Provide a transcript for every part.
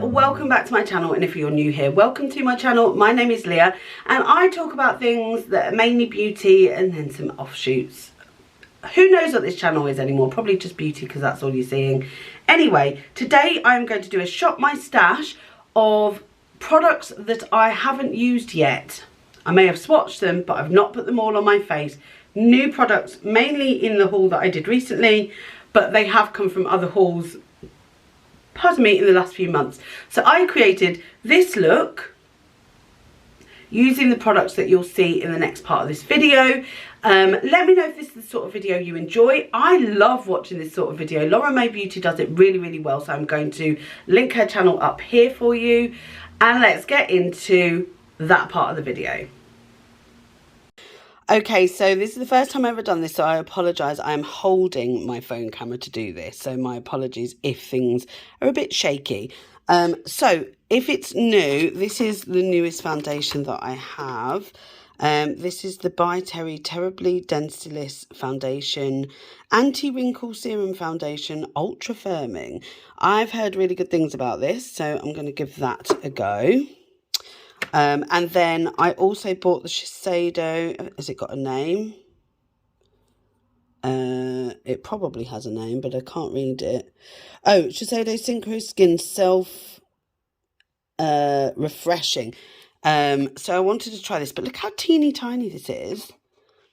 welcome back to my channel, and if you're new here, welcome to my channel. My name is Leah and I talk about things that are mainly beauty and then some offshoots. Who knows what this channel is anymore? Probably just beauty because that's all you're seeing. Anyway, today I'm going to do a shop my stash of products that I haven't used yet. I may have swatched them, but I've not put them all on my face. New products, mainly in the haul that I did recently, but they have come from other hauls, pardon me, in the last few months. So I created this look using the products that you'll see in the next part of this video. Let me know if this is the sort of video you enjoy. I love watching this sort of video. Laura May Beauty does it really, really well, so I'm going to link her channel up here for you. And let's get into that part of the video. Okay, so this is the first time I've ever done this, so I apologise. I am holding my phone camera to do this, so my apologies if things are a bit shaky. So if it's new, this is the newest foundation that I have. This is the byTerry Terribly Densillis Foundation, Anti-Wrinkle Serum Foundation, Ultra Firming. I've heard really good things about this, so I'm going to give that a go. And then I also bought the Sheseido. Has it got a name? It probably has a name, but I can't read it. Oh, Sheseido Synchro Skin Self Refreshing. So I wanted to try this, but look how teeny tiny this is.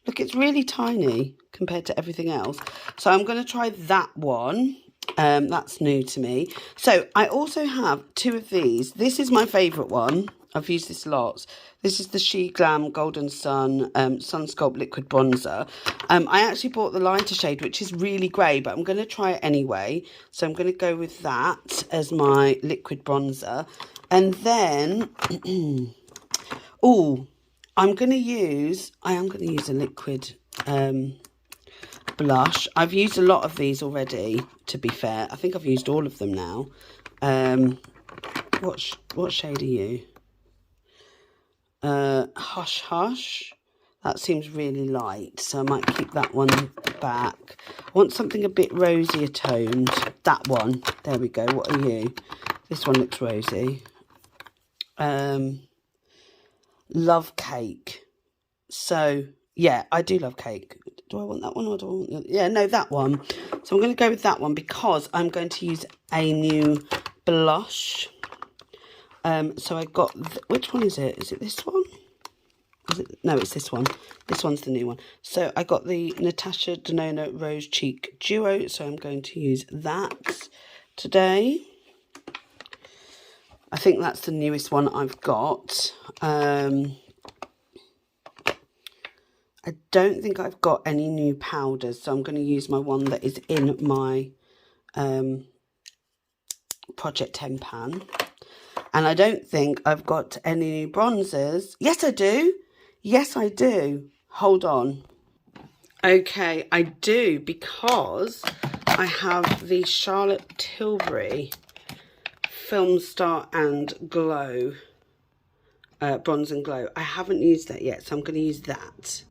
Look, it's really tiny compared to everything else. So I'm going to try that one. That's new to me. So I also have two of these. This is my favourite one. I've used this lots. This is the She Glam Golden Sun Sun Sculpt Liquid Bronzer. I actually bought the lighter shade, which is really grey, but I'm going to try it anyway. So I'm going to go with that as my liquid bronzer. And then, oh, I am going to use a liquid blush. I've used a lot of these already, to be fair. I think I've used all of them now. What shade are you? Hush Hush. That seems really light, so I might keep that one back. I want something a bit rosier toned. That one. There we go. What are you? This one looks rosy. Love Cake. So, yeah, I do love cake. Do I want that one or do I want... Yeah, no, that one. So I'm going to go with that one because I'm going to use a new blush. So I got... Which one is it? Is it this one? Is it? No, it's this one. This one's the new one. So I got the Natasha Denona Rose Cheek Duo. So I'm going to use that today. I think that's the newest one I've got. I don't think I've got any new powders, so I'm going to use my one that is in my Project 10 pan. And I don't think I've got any new bronzers. Yes, I do. Yes, I do. Hold on. Okay, I do, because I have the Charlotte Tilbury Filmstar and Glow Bronze and Glow. I haven't used that yet, so I'm going to use that.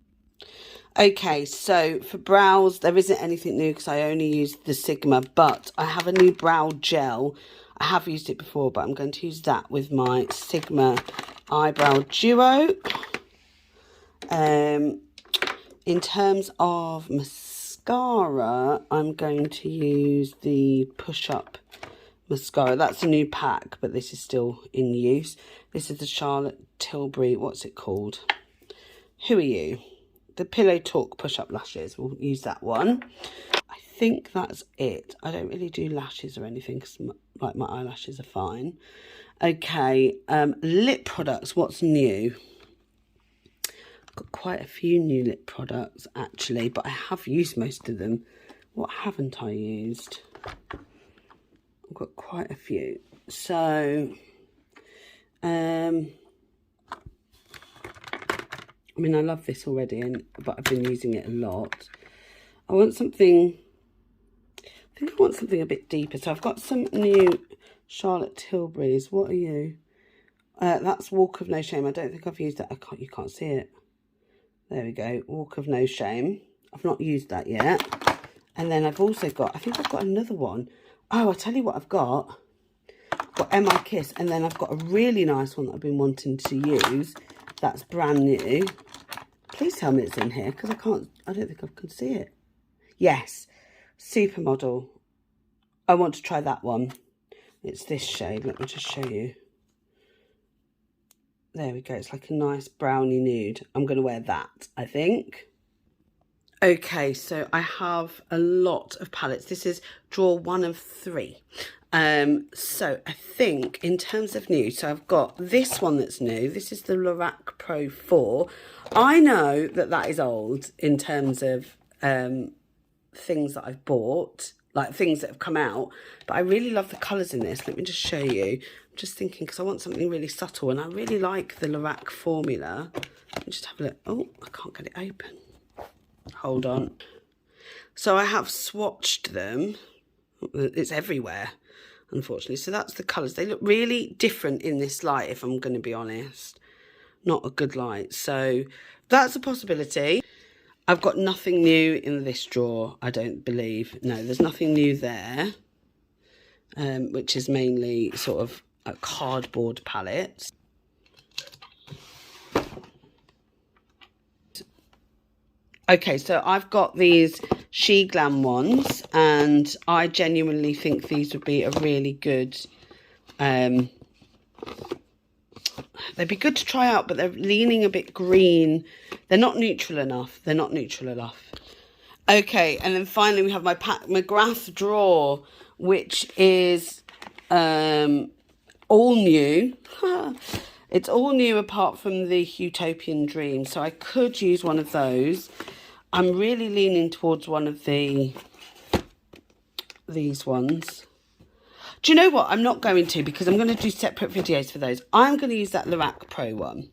Okay, so for brows, there isn't anything new because I only used the Sigma, but I have a new brow gel. I have used it before, but I'm going to use that with my Sigma Eyebrow Duo. In terms of mascara, I'm going to use the Push Up mascara. That's a new pack, but this is still in use. This is the Charlotte Tilbury, what's it called? Who Are You? The Pillow Talk Push-Up Lashes. We'll use that one. I think that's it. I don't really do lashes or anything because like my eyelashes are fine. Okay, lip products. What's new? I've got quite a few new lip products actually, but I have used most of them. What haven't I used? I've got quite a few. So, I mean, I love this already, but I've been using it a lot. I want something, I think I want something a bit deeper. So I've got some new Charlotte Tilbury's. What are you? That's Walk of No Shame. I don't think I've used that. You can't see it. There we go. Walk of No Shame. I've not used that yet. And then I've also got, I think I've got another one. Oh, I'll tell you what I've got. got MI Kiss, and then I've got a really nice one that I've been wanting to use. That's brand new. Please tell me it's in here, because I don't think I can see it. Yes, Supermodel. I want to try that one. It's this shade. Let me just show you. There we go. It's like a nice brownie nude. I'm going to wear that, I think. Okay, so I have a lot of palettes. This is drawer 1 of 3. So I think in terms of new, so I've got this one that's new. This is the Lorac Pro 4. I know that that is old in terms of things that I've bought, like things that have come out, but I really love the colours in this. Let me just show you. I'm just thinking, because I want something really subtle, and I really like the Lorac formula. Let me just have a look. Oh, I can't get it open. Hold on. So I have swatched them. It's everywhere, unfortunately. So that's the colours. They look really different in this light, if I'm going to be honest. Not a good light. So that's a possibility. I've got nothing new in this drawer, I don't believe. No, there's nothing new there, which is mainly sort of a cardboard palettes. Okay, so I've got these She Glam ones, and I genuinely think these would be a really good, they'd be good to try out, but they're leaning a bit green. They're not neutral enough. They're not neutral enough. Okay, and then finally we have my Pat McGrath drawer, which is all new. It's all new apart from the Utopian Dream, so I could use one of those. I'm really leaning towards one of these ones. Do you know what? I'm not going to, because I'm going to do separate videos for those. I'm going to use that Lorac Pro one.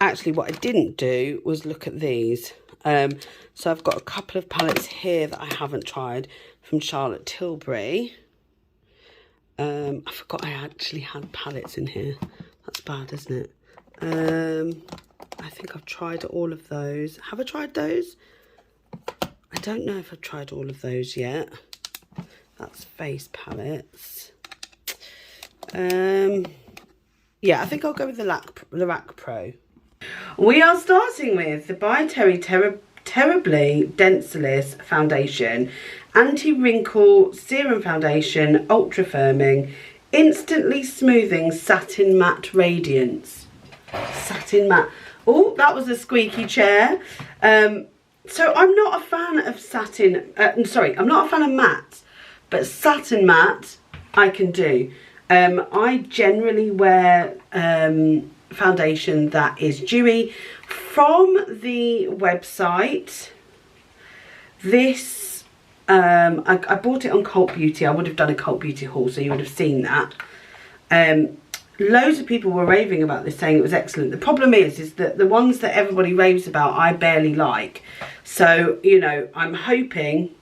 Actually, what I didn't do was look at these. So I've got a couple of palettes here that I haven't tried from Charlotte Tilbury. I forgot I actually had palettes in here. That's bad, isn't it? I think I've tried all of those. Have I tried those? I don't know if I've tried all of those yet. That's face palettes. Yeah, I think I'll go with the Lorac Pro. We are starting with the byTerry Terribly Densillis Foundation, Anti-Wrinkle Serum Foundation, Ultra Firming, Instantly Smoothing Satin Matte Radiance. Satin matte. Oh, that was a squeaky chair. So I'm not a fan of satin. I'm not a fan of matte, but satin matte I can do. I generally wear foundation that is dewy. From the website, this, I bought it on Cult Beauty. I would have done a Cult Beauty haul, so you would have seen that. Loads of people were raving about this, saying it was excellent. The problem is that the ones that everybody raves about, I barely like. So, you know, I'm hoping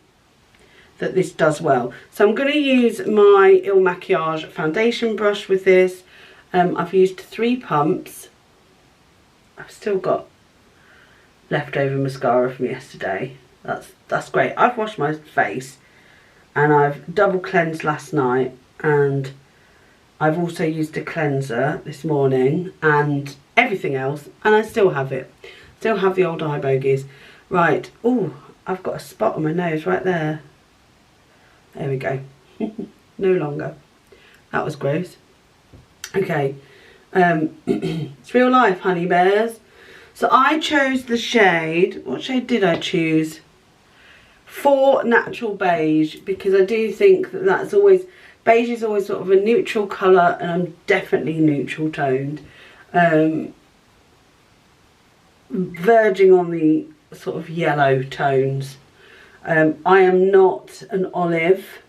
that this does well. So I'm going to use my Il Makiage foundation brush with this. I've used 3 pumps. I've still got leftover mascara from yesterday. That's great. I've washed my face, and I've double cleansed last night, and I've also used a cleanser this morning and everything else, and I still have it. Still have the old eye bogies. Right. Oh, I've got a spot on my nose right there. There we go. No longer. That was gross. Okay. It's real life, honey bears. So I chose the shade. What shade did I choose? 4 Natural Beige, because I do think that that's always... Beige is always sort of a neutral colour, and I'm definitely neutral toned. Verging on the sort of yellow tones. I am not an olive,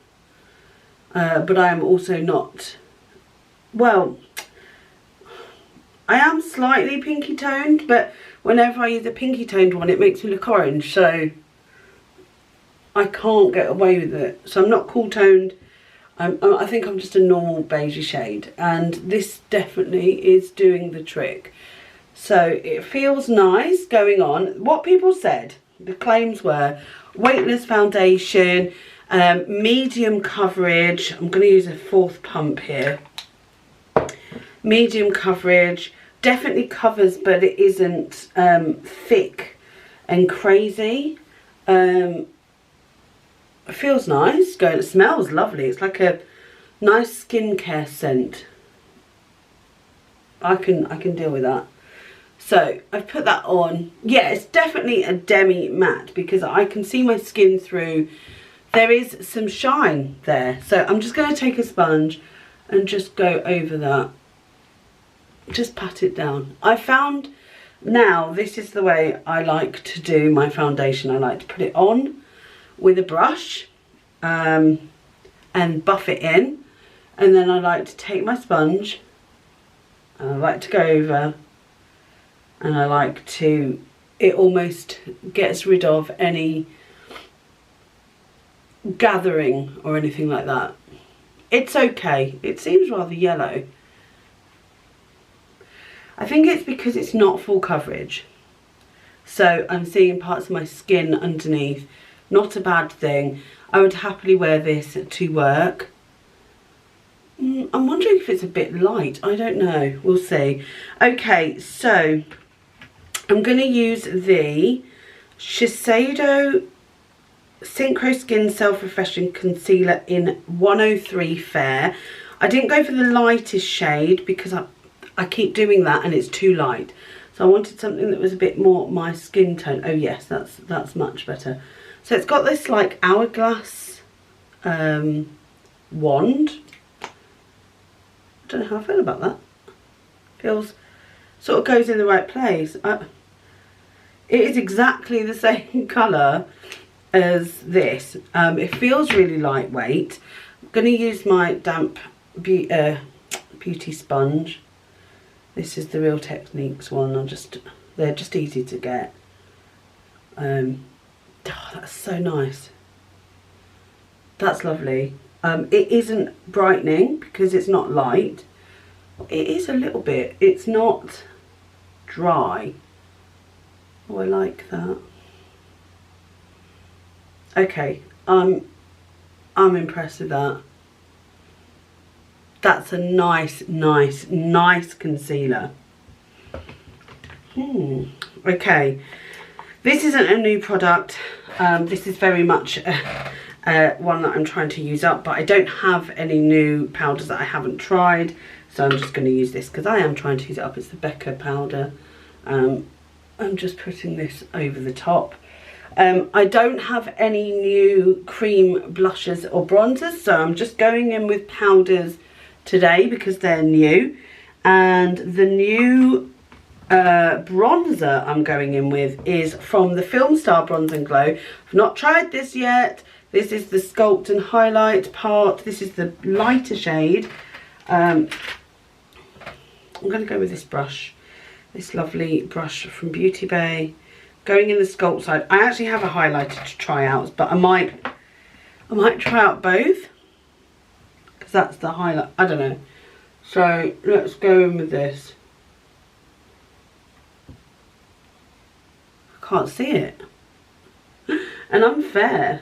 but I am also not, well, I am slightly pinky toned, but whenever I use a pinky toned one, it makes me look orange, so I can't get away with it. So I'm not cool toned. I think I'm just a normal beige shade, and this definitely is doing the trick. So it feels nice going on. What people said, the claims were weightless foundation, medium coverage. I'm going to use a 4th pump here. medium coverage. Definitely covers, but it isn't thick and crazy. It feels nice. It smells lovely. It's like a nice skincare scent. I can deal with that. So I've put that on. Yeah, it's definitely a demi matte because I can see my skin through. There is some shine there. So I'm just going to take a sponge and just go over that. Just pat it down. I found now this is the way I like to do my foundation. I like to put it on with a brush and buff it in. And then I like to take my sponge and I like to go over, and I like to, it almost gets rid of any gathering or anything like that. It's okay. It seems rather yellow. I think it's because it's not full coverage. So I'm seeing parts of my skin underneath. Not a bad thing. I would happily wear this to work. I'm wondering if it's a bit light. I don't know. We'll see. Okay, so I'm going to use the Sheseido Synchro Skin Self-Refreshing Concealer in 103 Fair. I didn't go for the lightest shade because I keep doing that and it's too light. So I wanted something that was a bit more my skin tone. Oh yes, that's much better. So it's got this like hourglass wand. I don't know how I feel about that. Feels, sort of goes in the right place. It is exactly the same colour as this. It feels really lightweight. I'm going to use my damp beauty sponge. This is the Real Techniques one. They're just easy to get. Oh, that's so nice. That's lovely. It isn't brightening because it's not light. It is a little bit. It's not dry. Oh, I like that. Okay, I'm impressed with that. That's a nice concealer. Okay, this isn't a new product. This is very much one that I'm trying to use up, but I don't have any new powders that I haven't tried, so I'm just going to use this because I am trying to use it up. It's the Becca powder. I'm just putting this over the top. I don't have any new cream blushes or bronzers, so I'm just going in with powders today because they're new. And the new bronzer I'm going in with is from the Filmstar Bronze and Glow. I've not tried this yet. This is the Sculpt and Highlight part. This is the lighter shade. I'm going to go with this brush. This lovely brush from Beauty Bay. Going in the Sculpt side. I actually have a highlighter to try out, but I might try out both. Because that's the highlight. I don't know. So let's go in with this. I can't see it. And I'm fair.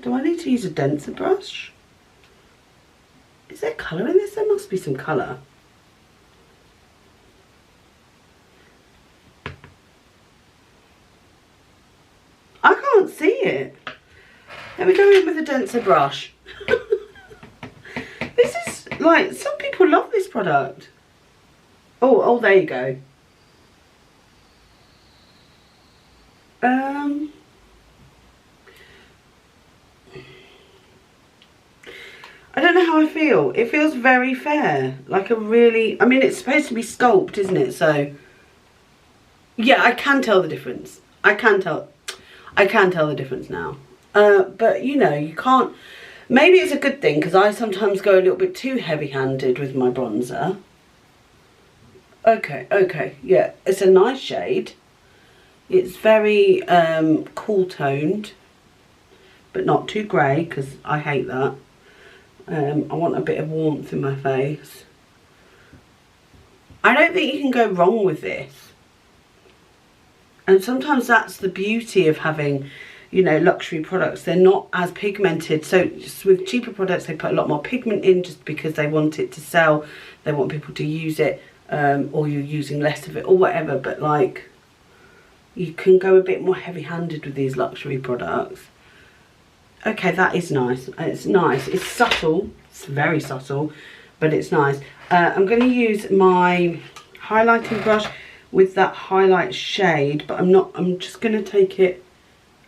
Do I need to use a denser brush? Is there colour in this? There must be some colour. I can't see it. Let me go in with a denser brush. This is like, some people love this product. Oh, there you go. I don't know how I feel. It feels very fair. Like a really, I mean, it's supposed to be Sculpt, isn't it? So, yeah, I can tell the difference. I can tell the difference now. But, you know, you can't, maybe it's a good thing because I sometimes go a little bit too heavy-handed with my bronzer. Okay, yeah, it's a nice shade. It's very cool toned, but not too grey because I hate that. I want a bit of warmth in my face. I don't think you can go wrong with this. And sometimes that's the beauty of having, you know, luxury products, they're not as pigmented. So just with cheaper products, they put a lot more pigment in just because they want it to sell. They want people to use it, or you're using less of it or whatever. But like, you can go a bit more heavy-handed with these luxury products. Okay, that is nice. It's nice. It's subtle. It's very subtle, but it's nice. I'm going to use my highlighting brush with that highlight shade, but I'm just going to take it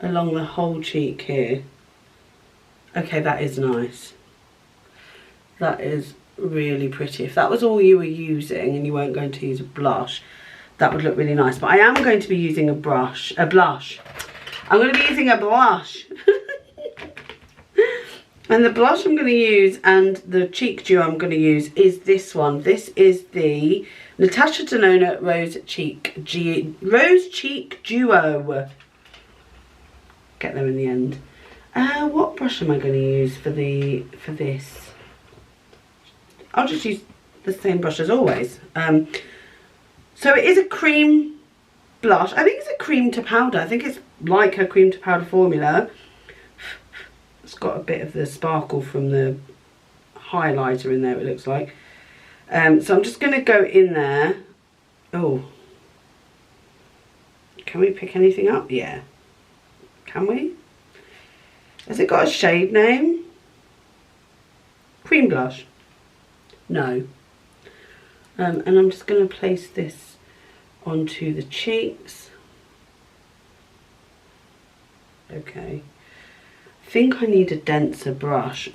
along the whole cheek here. Okay, that is nice. That is really pretty. If that was all you were using and you weren't going to use a blush, that would look really nice. But I am going to be using a blush. I'm going to be using a blush. And the blush I'm going to use and the cheek duo I'm going to use is this one. This is the Natasha Denona Rose Cheek Duo. Get there in the end. What brush am I going to use for this? I'll just use the same brush as always. So it is a cream blush. I think it's a cream to powder. I think it's like a cream to powder formula. It's got a bit of the sparkle from the highlighter in there, it looks like. So I'm just going to go in there. Oh. Can we pick anything up? Yeah. Can we? Has it got a shade name? Cream blush? No. And I'm just going to place this onto the cheeks. Okay. I think I need a denser brush.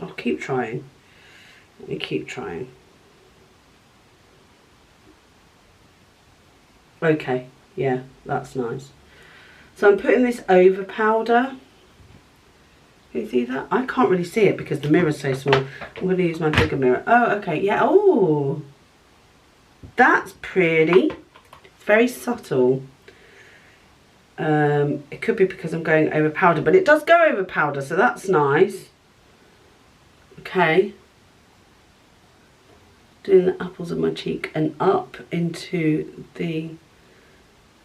I'll keep trying. Let me keep trying. Okay, yeah, that's nice. So I'm putting this over powder. Can you see that? I can't really see it because the mirror's so small. I'm going to use my bigger mirror. Oh, okay, yeah. Oh, that's pretty. It's very subtle. It could be because I'm going over powder, but it does go over powder, so that's nice. Okay. Doing the apples of my cheek and up into the...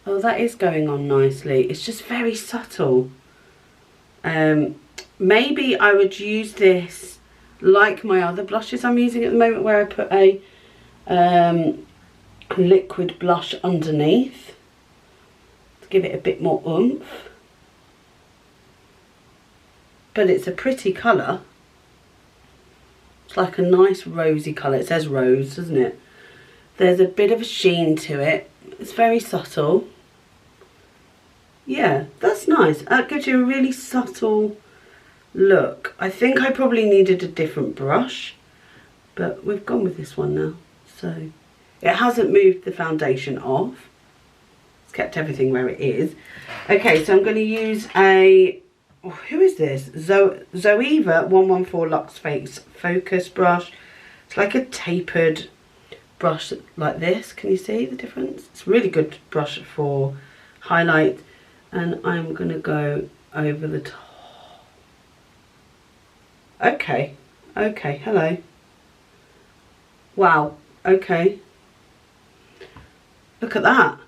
Oh, that is going on nicely. It's just very subtle. Maybe I would use this like my other blushes I'm using at the moment, where I put a liquid blush underneath. Give it a bit more oomph, but it's a pretty colour. It's like a nice rosy colour. It says rose, doesn't it? There's a bit of a sheen to it. It's very subtle. Yeah, that's nice. That gives you a really subtle look. I think I probably needed a different brush, but we've gone with this one now. So it hasn't moved the foundation off. Kept everything where it is. Okay, so I'm going to use a, who is this? Zoeva 114 Luxe Face Focus brush. It's like a tapered brush like this. Can you see the difference? It's a really good brush for highlight. And I'm going to go over the top. Okay, okay, hello. Wow, okay. Look at that.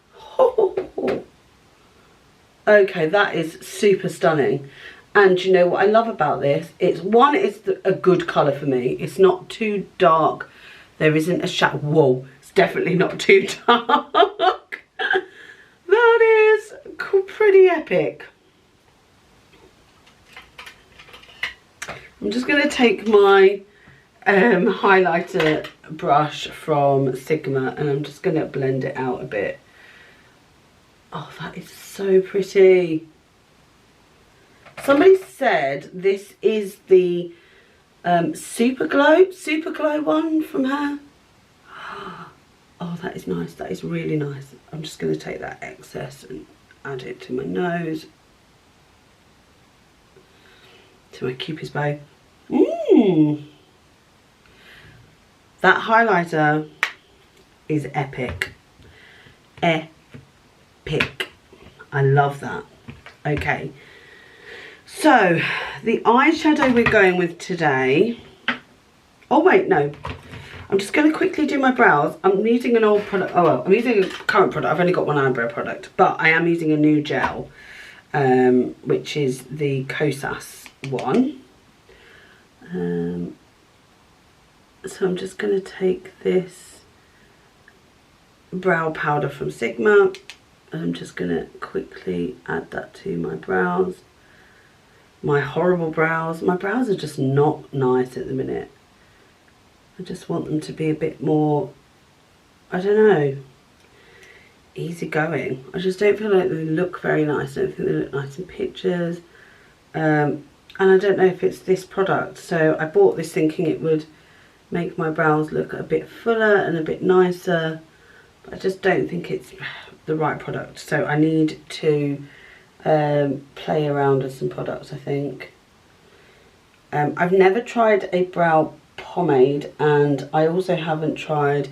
Okay, that is super stunning. And you know what I love about this? It's a good colour for me. It's not too dark. There isn't a shadow. Whoa, it's definitely not too dark. That is pretty epic. I'm just going to take my highlighter brush from Sigma and I'm just going to blend it out a bit. Oh, that is so pretty. Somebody said this is the Super Glow one from her. Oh, that is nice. That is really nice. I'm just going to take that excess and add it to my nose. To my Cupid's bow. That highlighter is epic. Epic. I love that. Okay. So, the eyeshadow we're going with today... Oh, wait, no. I'm just going to quickly do my brows. I'm using an old product. Oh, well, I'm using a current product. I've only got one eyebrow product. But I am using a new gel. which is the Kosas one. So I'm just going to take this brow powder from Sigma, and I'm just going to quickly add that to my brows. My horrible brows. My brows are just not nice at the minute. I just want them to be a bit more, I don't know, easygoing. I just don't feel like they look very nice. I don't think they look nice in pictures. And I don't know if it's this product. So I bought this thinking it would make my brows look a bit fuller and a bit nicer. But I just don't think it's the right product. So I need to play around with some products, I think. I've never tried a brow pomade, and I also haven't tried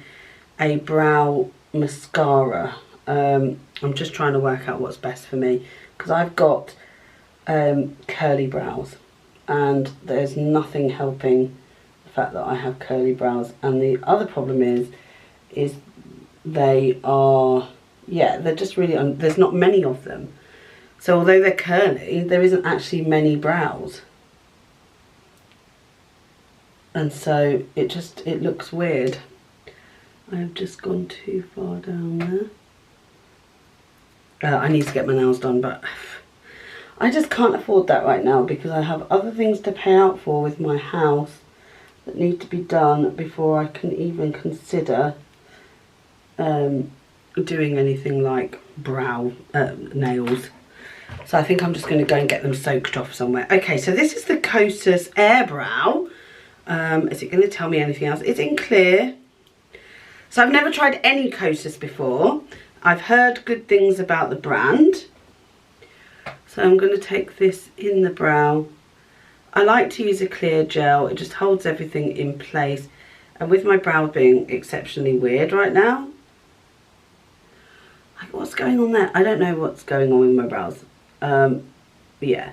a brow mascara. I'm just trying to work out what's best for me, because I've got curly brows, and there's nothing helping the fact that I have curly brows. And the other problem is they are, yeah, they're just really, there's not many of them. So although they're curly, there isn't actually many brows. And so it looks weird. I have just gone too far down there. I need to get my nails done, but I just can't afford that right now, because I have other things to pay out for with my house that need to be done before I can even consider doing anything like brow nails. So I think I'm just going to go and get them soaked off somewhere. Okay, so this is the Kosas Air Brow. Is it going to tell me anything else? It's in clear. So I've never tried any Kosas before. I've heard good things about the brand. So I'm going to take this in the brow. I like to use a clear gel. It just holds everything in place. And with my brow being exceptionally weird right now, like, what's going on there? I don't know what's going on with my brows. Yeah,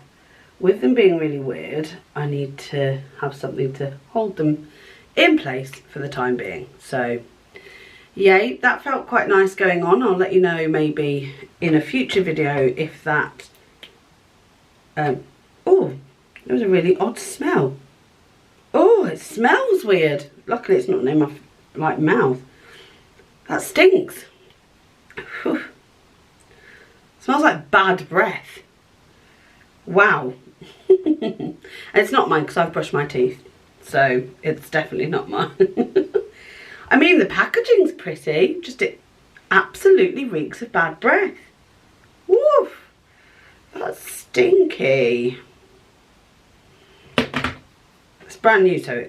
with them being really weird, I need to have something to hold them in place for the time being. So yay, that felt quite nice going on. I'll let you know maybe in a future video if that oh, there was a really odd smell. Oh, it smells weird. Luckily it's not in my like mouth. That stinks. Whew. Smells like bad breath. Wow. And it's not mine because I've brushed my teeth, so it's definitely not mine. I mean, the packaging's pretty, just it absolutely reeks of bad breath. Woof. That's stinky. It's brand new, so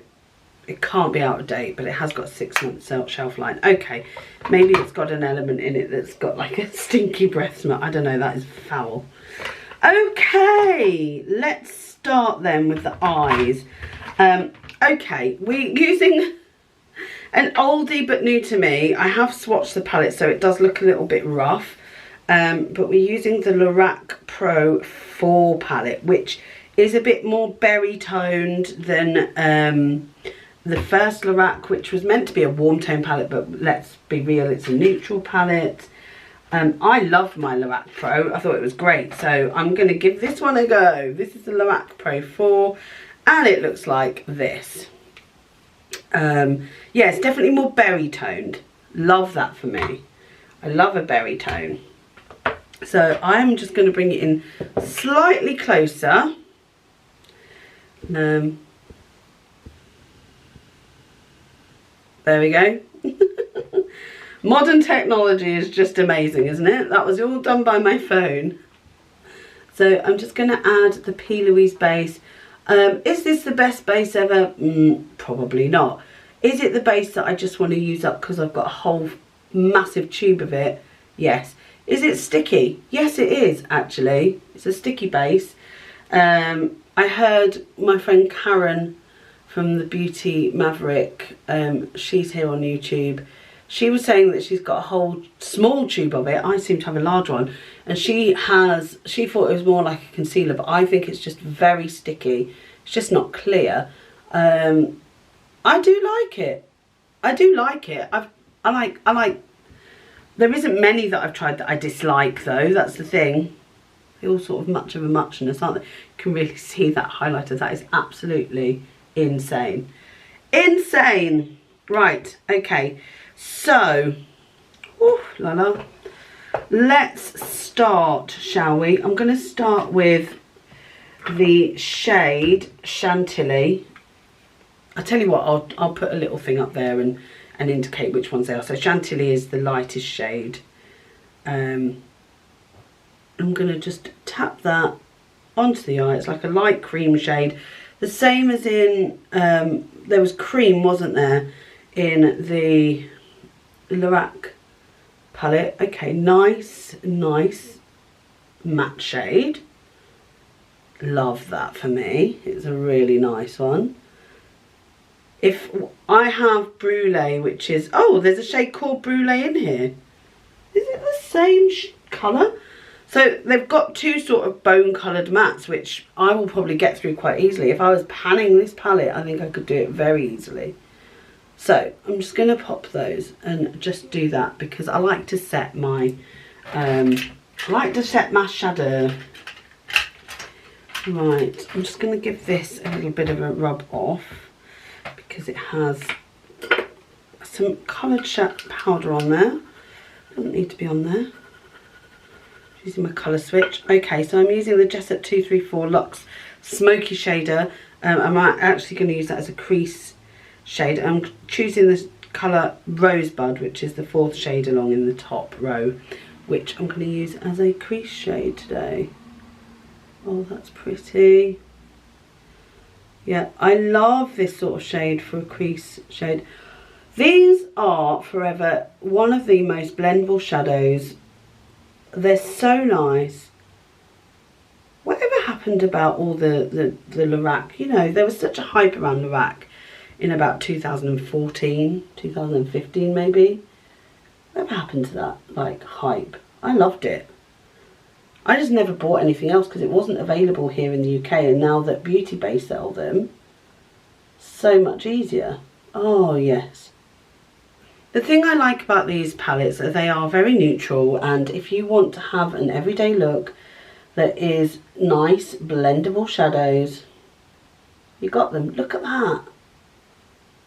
it can't be out of date, but it has got a 6-month shelf life. Okay, maybe it's got an element in it that's got like a stinky breath smell. I don't know, that is foul. Okay, let's start then with the eyes. Okay, we're using an oldie but new to me. I have swatched the palette, so it does look a little bit rough. But we're using the Lorac Pro 4 palette, which is a bit more berry toned than the first Lorac, which was meant to be a warm tone palette, but let's be real, it's a neutral palette. I loved my Lorac Pro. I thought it was great, so I'm going to give this one a go. This is the Lorac Pro 4, and it looks like this. Yeah, it's definitely more berry toned. Love that for me. I love a berry tone. So I'm just going to bring it in slightly closer. There we go. Modern technology is just amazing, isn't it? That was all done by my phone. So I'm just going to add the P. Louise base. Is this the best base ever? Probably not. Is it the base that I just want to use up because I've got a whole massive tube of it? Yes. Is it sticky? Yes, it is, actually. It's a sticky base. I heard my friend Karen from the Beauty Maverick, she's here on YouTube. She was saying that she's got a whole small tube of it. I seem to have a large one. And she thought it was more like a concealer, but I think it's just very sticky. It's just not clear. I do like it. I do like it. I like, there isn't many that I've tried that I dislike though, that's the thing. They're all sort of much of a muchness, aren't they? You can really see that highlighter. That is absolutely insane. Insane. Right, okay. So, ooh, la la. Let's start, shall we? I'm going to start with the shade Chantilly. I'll tell you what, I'll put a little thing up there and indicate which ones they are. So Chantilly is the lightest shade. I'm going to just tap that onto the eye. It's like a light cream shade. The same as in, there was cream, wasn't there, in the Lorac palette. Okay, nice matte shade. Love that for me. It's a really nice one. If I have Brulee, which is, oh, there's a shade called Brulee in here. Is it the same colour? So they've got two sort of bone coloured mattes, which I will probably get through quite easily. If I was panning this palette, I think I could do it very easily. So I'm just going to pop those and just do that because I like to set my, shadow. Right, I'm just going to give this a little bit of a rub off because it has some coloured powder on there. Doesn't need to be on there. Using my colour switch. Okay, so I'm using the Jessup 234 Luxe Smoky Shader. I'm actually going to use that as a crease shade. I'm choosing this colour Rosebud, which is the 4th shade along in the top row, which I'm going to use as a crease shade today. Oh, that's pretty. Yeah, I love this sort of shade for a crease shade. These are forever one of the most blendable shadows. They're so nice. Whatever happened about all the Lorac? You know, there was such a hype around Lorac in about 2014, 2015 maybe. Whatever happened to that, like, hype? I loved it. I just never bought anything else because it wasn't available here in the UK, and now that Beauty Bay sell them, so much easier. Oh, yes. The thing I like about these palettes is they are very neutral, and if you want to have an everyday look that is nice, blendable shadows, you got them. Look at that.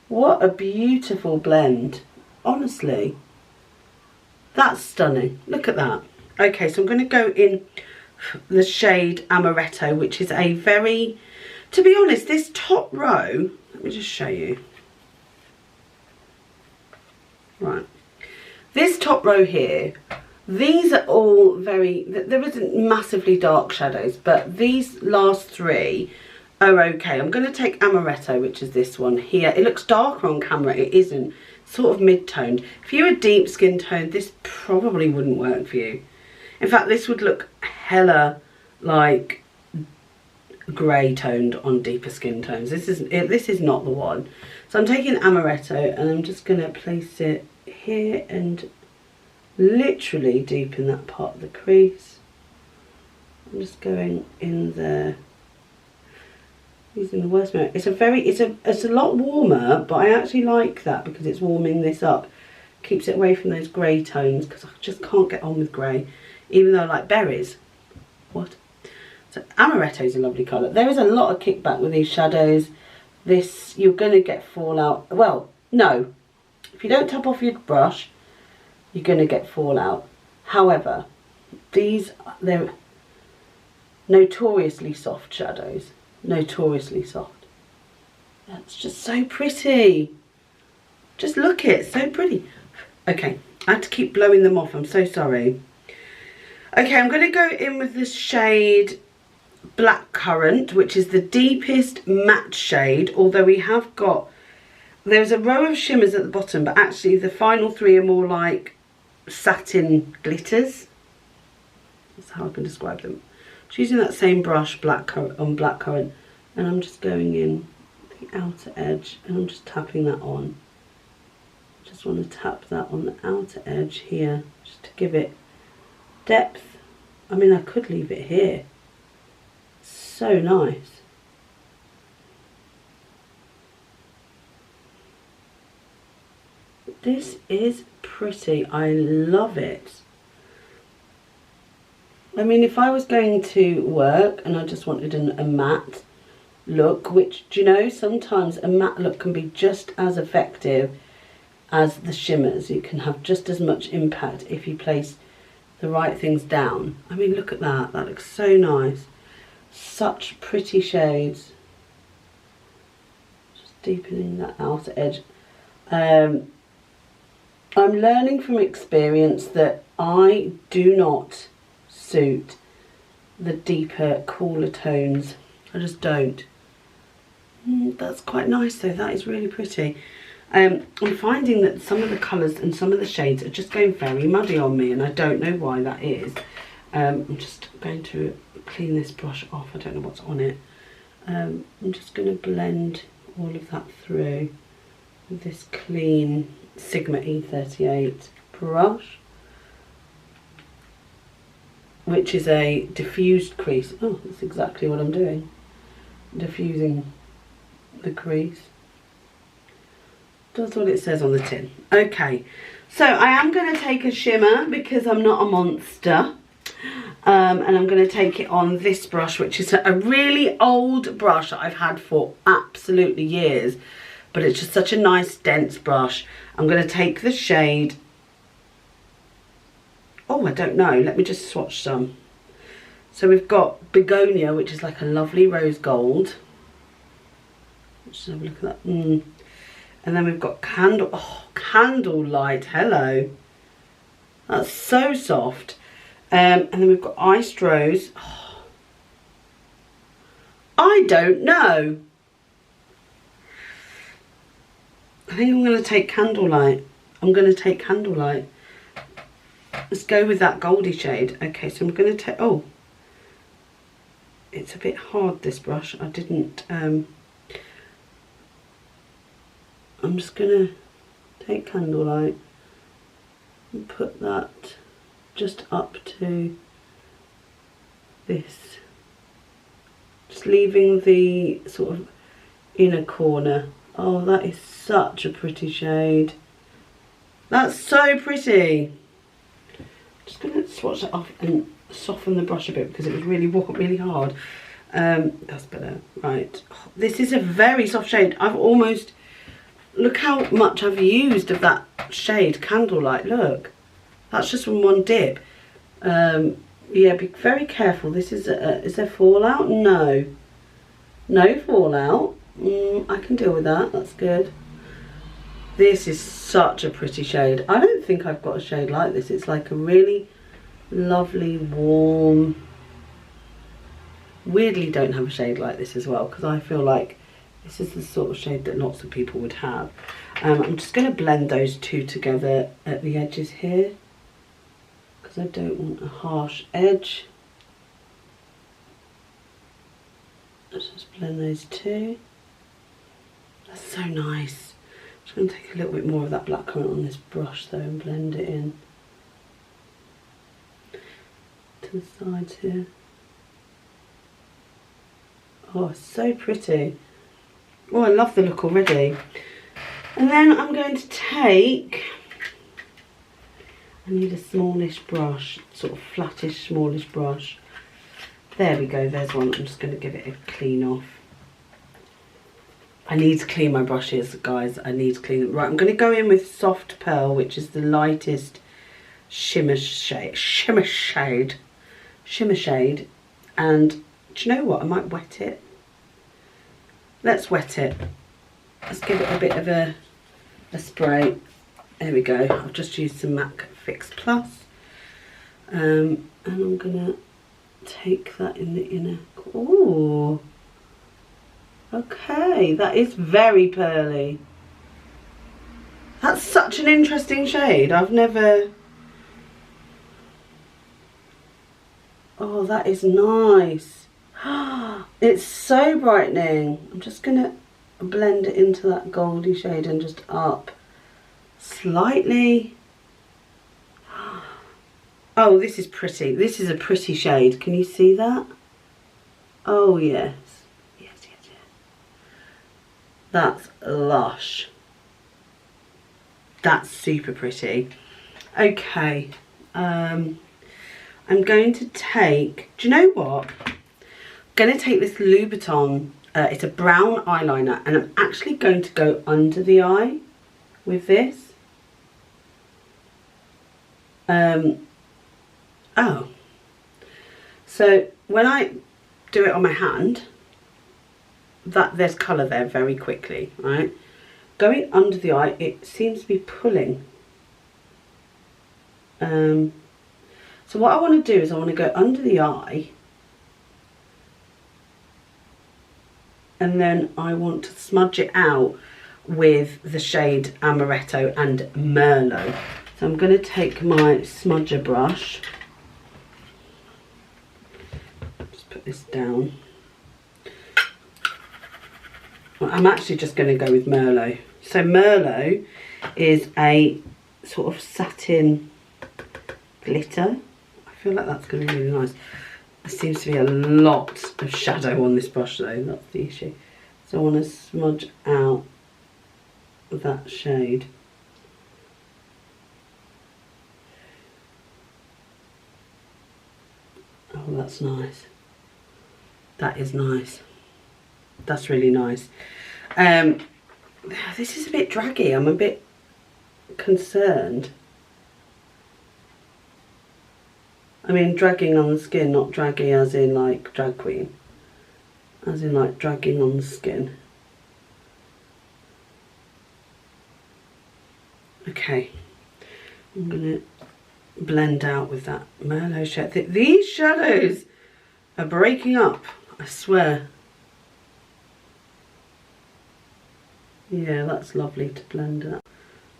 What a beautiful blend. Honestly. That's stunning. Look at that. Okay, so I'm going to go in the shade Amaretto, which is a very, to be honest, this top row, let me just show you. Right, this top row here, these are all very, there isn't massively dark shadows, but these last three are okay. I'm going to take Amaretto, which is this one here. It looks darker on camera, it isn't, sort of mid-toned. If you're a deep skin tone, this probably wouldn't work for you. In fact, this would look hella like grey toned on deeper skin tones. This is not the one. So I'm taking Amaretto and I'm just going to place it here and literally deep in that part of the crease. I'm just going in there using the worst mirror. It's a lot warmer, but I actually like that because it's warming this up. Keeps it away from those grey tones because I just can't get on with grey, even though I like berries. What? So Amaretto is a lovely colour. There is a lot of kickback with these shadows. This, you're going to get fallout. Well, no. If you don't tap off your brush, you're going to get fallout. However, these, they're notoriously soft shadows. Notoriously soft. That's just so pretty. Just look it, so pretty. Okay, I had to keep blowing them off. I'm so sorry. Okay, I'm going to go in with this shade Blackcurrant, which is the deepest matte shade, although we have got, there's a row of shimmers at the bottom, but actually the final three are more like satin glitters. That's how I can describe them. Just using that same brush, Blackcurrant, and I'm just going in the outer edge and I'm just tapping that on. Just want to tap that on the outer edge here, just to give it depth. I mean, I could leave it here. So nice. This is pretty. I love it. I mean, if I was going to work and I just wanted a matte look, which, do you know, sometimes a matte look can be just as effective as the shimmers. You can have just as much impact if you place the right things down. I mean, look at that. That looks so nice. Such pretty shades. Just deepening that outer edge. I'm learning from experience that I do not suit the deeper, cooler tones. I just don't. That's quite nice though. That is really pretty. I'm finding that some of the colours and some of the shades are just going very muddy on me, and I don't know why that is. I'm just going to clean this brush off. I don't know what's on it. I'm just going to blend all of that through with this clean Sigma E38 brush, which is a diffused crease. Oh, that's exactly what I'm doing. Diffusing the crease. Does what it says on the tin. Okay, so I am going to take a shimmer because I'm not a monster. And I'm going to take it on this brush, which is a really old brush that I've had for absolutely years. But it's just such a nice dense brush. I'm going to take the shade. Oh, I don't know. Let me just swatch some. So we've got Begonia, which is like a lovely rose gold. Let's have a look at that. And then we've got Candlelight. Hello. That's so soft. And then we've got Iced Rose. Oh, I don't know. I think I'm going to take Candlelight. Let's go with that goldy shade. Okay, so I'm going to take... Oh. It's a bit hard, this brush. I didn't... I'm just going to take Candlelight and put that just up to this. Just leaving the sort of inner corner. Oh, that is such a pretty shade. That's so pretty. Just going to swatch it off and soften the brush a bit because it was really hard. That's better. Right. Oh, this is a very soft shade. I've almost... Look how much I've used of that shade, Candlelight. Look. That's just from one dip. Yeah, be very careful. This is there fallout? No. No fallout. I can deal with that. That's good. This is such a pretty shade. I don't think I've got a shade like this. It's like a really lovely, warm... Weirdly don't have a shade like this as well, because I feel like this is the sort of shade that lots of people would have. I'm just going to blend those two together at the edges here, because I don't want a harsh edge. Let's just blend those two. That's so nice. I'm just going to take a little bit more of that black currant on this brush though and blend it in to the sides here. Oh, so pretty. Oh, I love the look already. And then I'm going to take... I need a smallish brush, sort of flattish, smallish brush. There we go, there's one. I'm just going to give it a clean off. I need to clean my brushes, guys. I need to clean them. Right, I'm going to go in with Soft Pearl, which is the lightest shimmer shade. And do you know what? I might wet it. Let's wet it. Let's give it a bit of a spray. There we go. I've just used some MAC Fix Plus. And I'm going to take that in the inner... Ooh. Okay, that is very pearly. That's such an interesting shade. I've never... Oh, that is nice. It's so brightening. I'm just going to blend it into that goldy shade and just up slightly. Oh, this is pretty. This is a pretty shade. Can you see that? Oh, yes. Yes, yes, yes. That's lush. That's super pretty. Okay. I I'm going to take, do you know what? I'm going to take this Louboutin, it's a brown eyeliner, and I'm actually going to go under the eye with this. So when I do it on my hand, there's colour there very quickly, right? Going under the eye, it seems to be pulling. So what I want to do is I want to go under the eye, and then I want to smudge it out with the shade Amaretto and Merlot. So I'm going to take my smudger brush, just put this down. Well, I'm actually just going to go with Merlot. So Merlot is a sort of satin glitter. I feel like that's going to be really nice. There seems to be a lot of shadow on this brush though, that's the issue. So I want to smudge out that shade. Oh, that's nice. That is nice. That's really nice. This is a bit draggy. I'm a bit concerned. I mean, dragging on the skin, not draggy as in like drag queen. As in like dragging on the skin. Okay. I'm going to blend out with that Merlot shade. These shadows are breaking up, I swear. Yeah, that's lovely to blend out.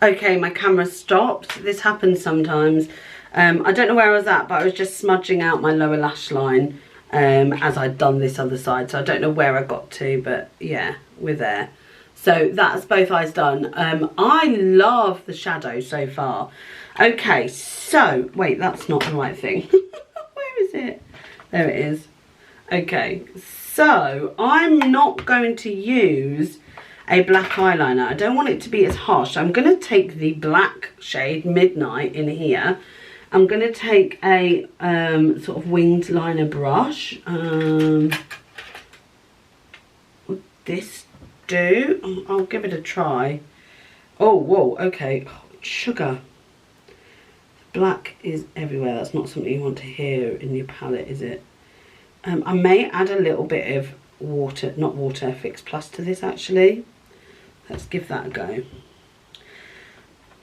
Okay, my camera stopped. This happens sometimes. I don't know where I was at, but I was just smudging out my lower lash line as I'd done this other side. So I don't know where I got to, but yeah, we're there. So that's both eyes done. I love the shadow so far. Okay, so, wait, that's not the right thing. Where is it? There it is. Okay, so I'm not going to use a black eyeliner. I don't want it to be as harsh. I'm going to take the black shade Midnight in here. I'm going to take a sort of winged liner brush. Would this do? I'll give it a try. Oh, whoa, okay. Oh, sugar. Black is everywhere. That's not something you want to hear in your palette, is it? I may add a little bit of water, not water, Fix Plus to this actually. Let's give that a go.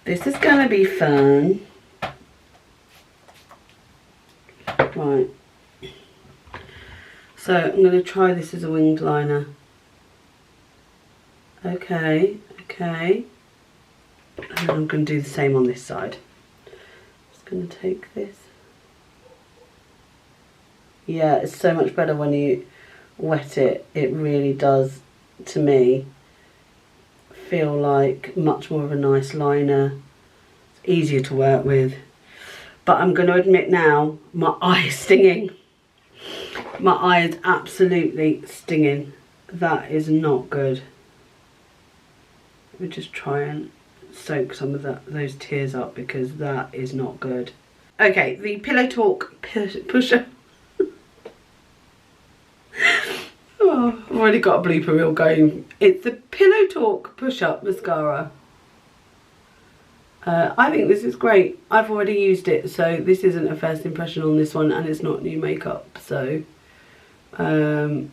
This is going to be fun. Right. So I'm going to try this as a winged liner. Okay, okay. And I'm going to do the same on this side. Just going to take this. Yeah, it's so much better when you wet it. It really does, to me, feel like much more of a nice liner. It's easier to work with. But I'm going to admit now, my eye is stinging. My eye is absolutely stinging. That is not good. Let me just try and soak some of those tears up because that is not good. Okay, the Pillow Talk pusher. Oh, I've already got a blooper reel going. It's the Pillow Talk Push-Up Mascara. I think this is great. I've already used it, so this isn't a first impression on this one, and it's not new makeup, so we're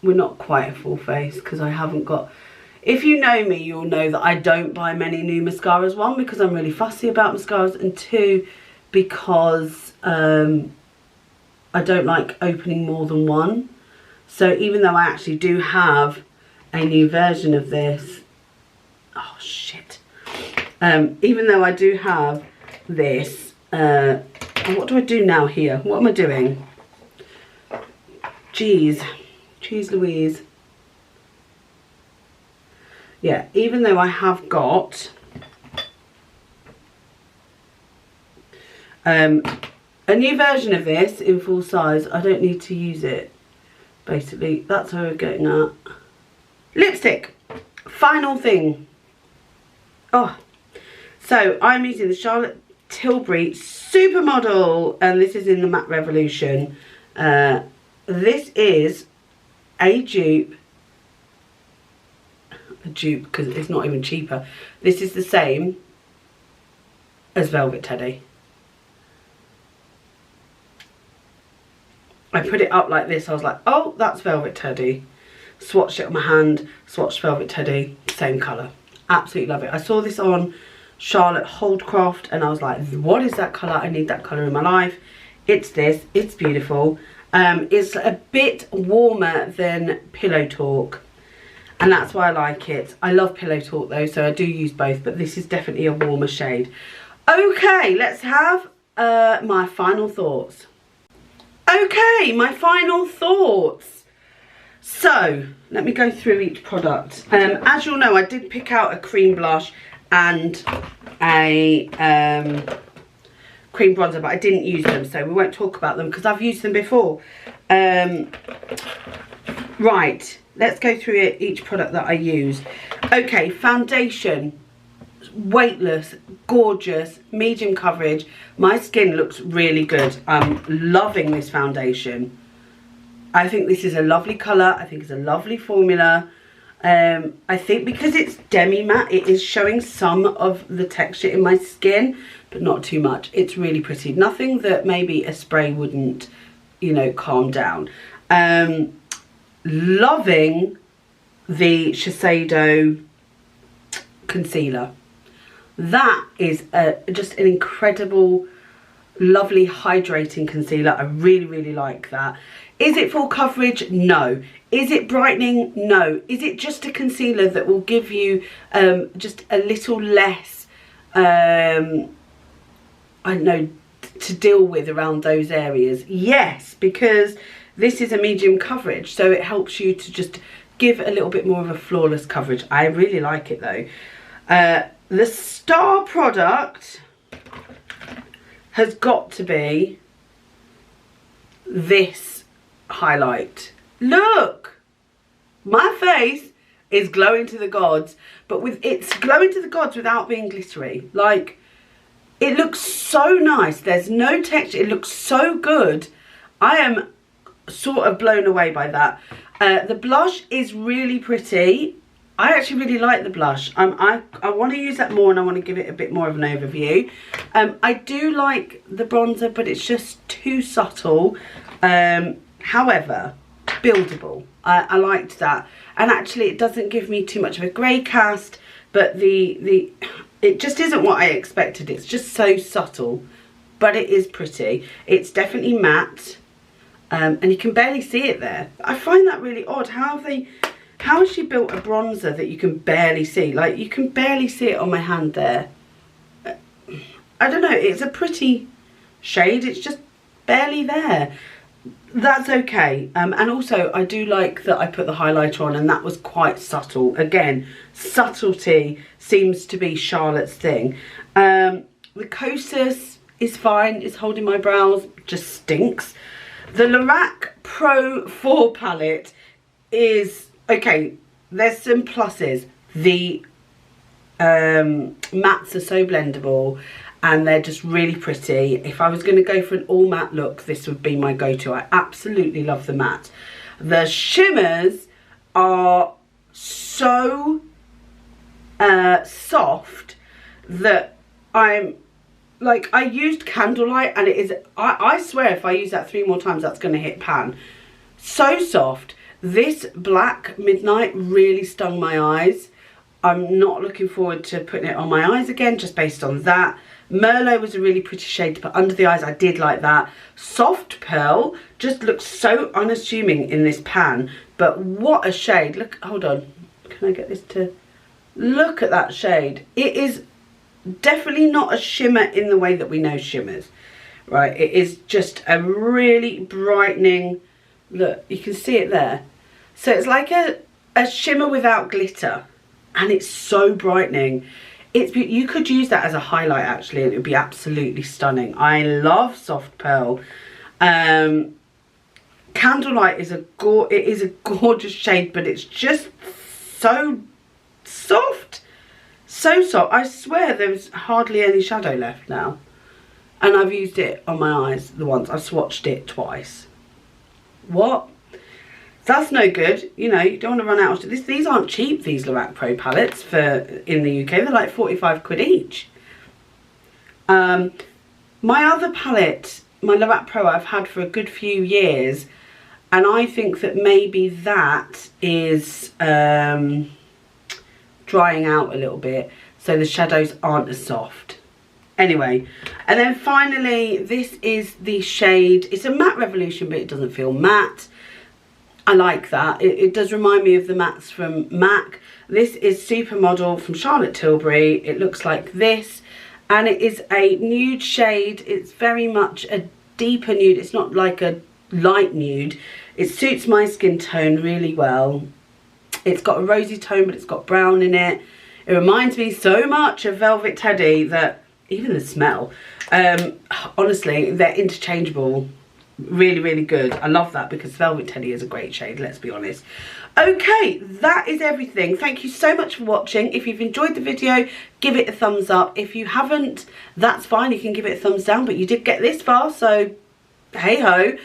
not quite a full face because I haven't got... If you know me, you'll know that I don't buy many new mascaras. One, because I'm really fussy about mascaras, and two, because I don't like opening more than one. So even though I actually do have a new version of this... Oh, shit. Even though I do have this, what do I do now here? What am I doing? Jeez Louise. Yeah, even though I have got a new version of this in full size, I don't need to use it. Basically, that's how we're getting at. Lipstick. Final thing. Oh. So I'm using the Charlotte Tilbury Supermodel, and this is in the Matte Revolution. This is a dupe because it's not even cheaper. This is the same as Velvet Teddy. I put it up like this, I was like, oh, that's Velvet Teddy. Swatched it on my hand, swatched Velvet Teddy, same colour. Absolutely love it. I saw this on Charlotte Holdcroft and I was like, what is that colour? I need that colour in my life. It's this, it's beautiful. It's a bit warmer than Pillow Talk and that's why I like it. I love Pillow Talk though, so I do use both, but this is definitely a warmer shade. Okay, let's have my final thoughts. Okay, my final thoughts. So, let me go through each product. As you'll know, I did pick out a cream blush and a cream bronzer, but I didn't use them, so we won't talk about them because I've used them before. Right, let's go through each product that I use. Okay, foundation. Weightless, gorgeous, medium coverage. My skin looks really good. I'm loving this foundation. I think this is a lovely colour. I think it's a lovely formula. I think because it's demi matte, it is showing some of the texture in my skin, but not too much. It's really pretty. Nothing that maybe a spray wouldn't, you know, calm down. Loving the Sheseido concealer. That is just an incredible, lovely hydrating concealer. I really, really like that. Is it full coverage? No. Is it brightening? No. Is it just a concealer that will give you just a little less, I don't know, to deal with around those areas? Yes, because this is a medium coverage, so it helps you to just give a little bit more of a flawless coverage. I really like it though. The star product has got to be this highlight. Look, my face is glowing to the gods, but it's glowing to the gods without being glittery. Like, it looks so nice. There's no texture. It looks so good. I am sort of blown away by that. The blush is really pretty. I actually really like the blush. I want to use that more and I want to give it a bit more of an overview. I do like the bronzer, but it's just too subtle. However, buildable. I liked that. And actually it doesn't give me too much of a grey cast, but it just isn't what I expected. It's just so subtle, but it is pretty. It's definitely matte, and you can barely see it there. I find that really odd. How has she built a bronzer that you can barely see? Like, you can barely see it on my hand there. I don't know, it's a pretty shade, it's just barely there. That's okay. And also I do like that I put the highlighter on and that was quite subtle. Again, subtlety seems to be Charlotte's thing. The Kosas is fine, it's holding my brows, just stinks. The Lorac Pro 4 palette is, okay, there's some pluses. The mattes are so blendable and they're just really pretty. If I was going to go for an all matte look, this would be my go-to. I absolutely love the matte. The shimmers are so soft that I'm like, I used Candlelight and it is, I swear if I use that 3 more times that's going to hit pan. So soft. This Black Midnight really stung my eyes. I'm not looking forward to putting it on my eyes again, just based on that. Merlot was a really pretty shade to put under the eyes. I did like that. Soft Pearl just looks so unassuming in this pan, but what a shade. Look, hold on. Can I get this to... Look at that shade. It is definitely not a shimmer in the way that we know shimmers, right? It is just a really brightening... Look, you can see it there. So it's like a shimmer without glitter, and it's so brightening. You could use that as a highlight actually, and it would be absolutely stunning. I love Soft Pearl. Candlelight is a gorgeous shade, but it's just so soft. So soft. I swear there's hardly any shadow left now. And I've used it on my eyes the once. I've swatched it twice. What? That's no good. You know, you don't want to run out of this. These aren't cheap, these Lorac Pro palettes in the UK. They're like 45 quid each. My other palette, my Lorac Pro, I've had for a good few years. And I think that maybe that is drying out a little bit. So the shadows aren't as soft. Anyway, and then finally, this is the shade, it's a matte revolution, but it doesn't feel matte. I like that. It does remind me of the mattes from MAC. This is Supermodel from Charlotte Tilbury. It looks like this, and it is a nude shade. It's very much a deeper nude. It's not like a light nude. It suits my skin tone really well. It's got a rosy tone, but it's got brown in it. It reminds me so much of Velvet Teddy that even the smell, honestly, they're interchangeable. Really, really good. I love that because Velvet Teddy is a great shade, let's be honest. Okay, that is everything. Thank you so much for watching. If you've enjoyed the video, give it a thumbs up. If you haven't, that's fine. You can give it a thumbs down, but you did get this far, so hey ho.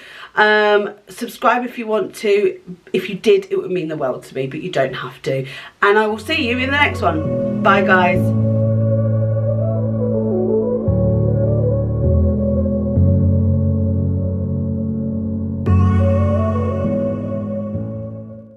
Subscribe if you want to. If you did, it would mean the world to me, but you don't have to. And I will see you in the next one. Bye, guys.